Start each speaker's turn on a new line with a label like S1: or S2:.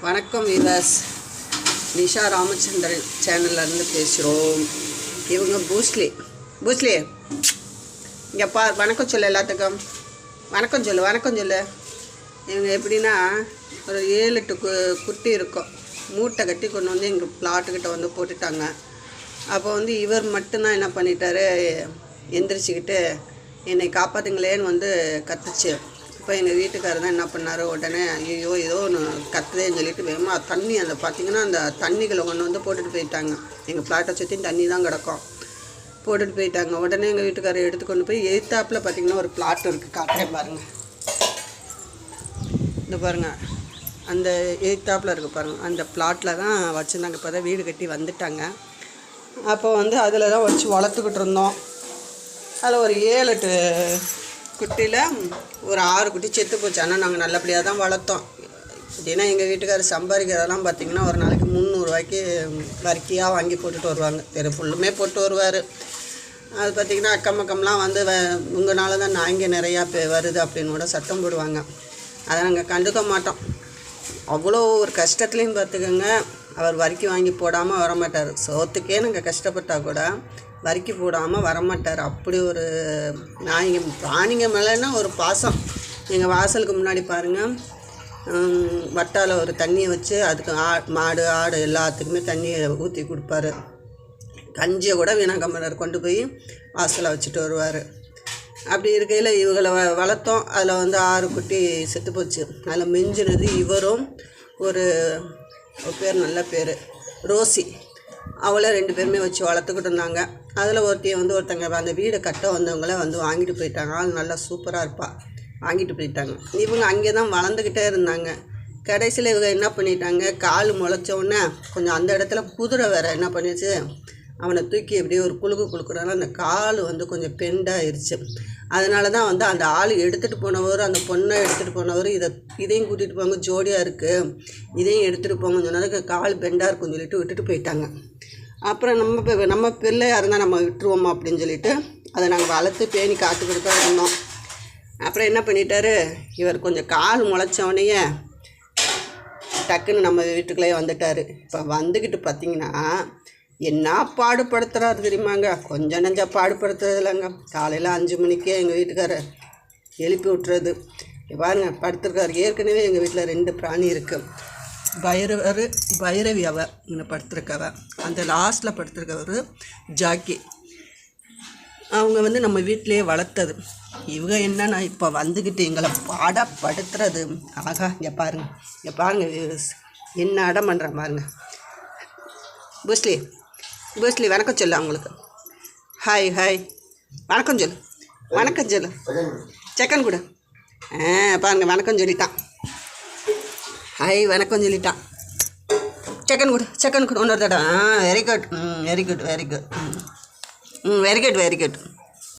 S1: வணக்கம் வீவர்ஸ், நிஷா ராமச்சந்திரன் சேனல்லேருந்து பேசுகிறோம். இவங்க பூஸ்லி இங்கே வணக்கம் சொல்லு, எல்லாத்துக்கும் வணக்கம் சொல்லு. இவங்க எப்படின்னா ஒரு 7-8 குட்டி இருக்கும், மூட்டை கட்டி கொண்டு வந்து எங்கள் பிளாட்டுக்கிட்ட வந்து போட்டுட்டாங்க. அப்போ வந்து இவர் மட்டும்தான் என்ன பண்ணிட்டாரு, எந்திரிச்சிக்கிட்டு என்னை காப்பாற்றுங்களேன்னு வந்து கத்துச்சு. இப்போ எங்கள் வீட்டுக்காரர் தான் என்ன பண்ணார், உடனே ஐயோ ஏதோ ஒன்று கத்துதேன்னு சொல்லிட்டு வேகமாக தண்ணி அந்த பார்த்திங்கன்னா அந்த தண்ணிகளை கொண்டு வந்து போட்டுட்டு போயிட்டாங்க. எங்கள் பிளாட்டை சுற்றி தண்ணி தான் கிடக்கும், போட்டுட்டு போயிட்டாங்க. உடனே எங்கள் வீட்டுக்காரர் எடுத்து கொண்டு போய் எய்த்தாப்பில் பார்த்திங்கன்னா ஒரு பிளாட் இருக்குது, காட்டுறேன் பாருங்கள். இந்த பாருங்கள், அந்த எய்த்தாப்பில் இருக்குது பாருங்கள், அந்த பிளாட்டில் தான் வச்சுருந்தாங்க. இப்போ தான் வீடு கட்டி வந்துட்டாங்க. அப்போ வந்து அதில் தான் வச்சு வளர்த்துக்கிட்டு இருந்தோம். அதில் ஒரு 7-8 குட்டியில் ஒரு 6 குட்டி செத்து போச்சு. ஆனால் நாங்கள் நல்லபடியாக தான் வளர்த்தோம். ஏன்னா எங்கள் வீட்டுக்காரர் சம்பாதிக்கிறதெல்லாம் பார்த்திங்கன்னா ஒரு நாளைக்கு 300 ரூபாய்க்கு வரிக்கையாக வாங்கி போட்டுட்டு வருவாங்க. தெரு ஃபுல்லுமே போட்டு வருவார். அது பார்த்திங்கன்னா அக்கம் பக்கம்லாம் வந்து உங்களால தான் நாய்ங்க நிறையா வருது அப்படின்னு கூட சத்தம் போடுவாங்க. அதை நாங்கள் கண்டுக்க மாட்டோம். அவ்வளோ ஒரு கஷ்டத்துலேயும் பார்த்துக்கோங்க, அவர் வரிக்கை வாங்கி போடாமல் வரமாட்டார். சோத்துக்கே நாங்கள் கஷ்டப்பட்டால் கூட வரிக்கி போடாமல் வரமாட்டார். அப்படி ஒரு நாய்ங்க பிராணிங்க மேலேன்னா ஒரு பாசம். எங்கள் வாசலுக்கு முன்னாடி பாருங்கள், வட்டால் ஒரு தண்ணியை வச்சு அதுக்கு மாடு ஆடு எல்லாத்துக்குமே தண்ணியை ஊற்றி கொடுப்பாரு. கஞ்சியை கூட வீணாக்கம்மலர் கொண்டு போய் வாசலை வச்சுட்டு வருவார். அப்படி இருக்கையில் இவங்களை வளர்த்தோம். அதில் வந்து 6 குட்டி செத்து போச்சு. அதில் மிஞ்சினது இவரும் ஒரு பேர், நல்ல பேர் ரோசி, அவளை 2 பேருமே வச்சு வளர்த்துக்கிட்டு இருந்தாங்க. அதில் ஒருத்தையை வந்து ஒருத்தங்க அந்த வீடை கட்ட வந்தவங்கள வந்து வாங்கிட்டு போயிட்டாங்க. அது நல்லா சூப்பராக இருப்பாள், வாங்கிட்டு போயிட்டாங்க. இவங்க அங்கே தான் வளர்ந்துக்கிட்டே இருந்தாங்க. கடைசியில் இவங்க என்ன பண்ணிட்டாங்க, கால் முளைச்சோடனே கொஞ்சம் அந்த இடத்துல குதிரை வேறு என்ன பண்ணிச்சு, அவனை தூக்கி எப்படியே ஒரு குலுக்குறனால அந்த கால் வந்து கொஞ்சம் பெண்டாயிருச்சு. அதனால தான் வந்து அந்த ஆள் எடுத்துகிட்டு போனவர், அந்த பொண்ணை எடுத்துகிட்டு போனவர் இதையும் கூட்டிகிட்டு போங்க, ஜோடியாக இருக்குது, இதையும் எடுத்துகிட்டு போங்கன்னு சொன்னதுக்கு கால் பெண்டாக இருக்குன்னு சொல்லிட்டு விட்டுட்டு போயிட்டாங்க. அப்புறம் நம்ம பிள்ளையாக இருந்தால் நம்ம விட்டுருவோமா அப்படின்னு சொல்லிட்டு அதை நாங்கள் வளர்த்து பேணி காத்துக்கிட்டு தான் இருந்தோம். அப்புறம் என்ன பண்ணிட்டாரு, இவர் கொஞ்சம் கால் முளைச்சவனையே டக்குன்னு நம்ம வீட்டுக்குள்ளேயே வந்துட்டார். இப்போ வந்துக்கிட்டு பார்த்திங்கன்னா என்ன பாடுபடுத்துகிறாரு தெரியுமாங்க, கொஞ்சம் நெஞ்சா பாடுபடுத்துறது இல்லைங்க. காலையில் 5 மணிக்கே எங்கள் வீட்டுக்காரர் எழுப்பி விட்டுறது. பாருங்க படுத்துருக்காரு. ஏற்கனவே எங்கள் வீட்டில் 2 பிராணி இருக்குது, பைரவி அவ இங்கே படுத்துருக்கவ, அந்த லாஸ்ட்டில் படுத்துருக்கவர் ஜாக்கி. அவங்க வந்து நம்ம வீட்டிலையே வளர்த்தது. இவங்க என்னன்னா இப்போ வந்துக்கிட்டு எங்களை பாடப்படுத்துறது. ஆகா, இங்கே பாருங்கள் என்ன அடம் பண்ணுற பாருங்க. பூஸ்லி வணக்கம் சொல்லு அவங்களுக்கு. ஹாய் வணக்கம் சொல்லு. செக்கன் கூட பாருங்க, வணக்கம் சொல்லிட்டான். ஹாய் வணக்கம் சொல்லிட்டான். செக்கன் கூட இன்னொரு தடவை. Very good.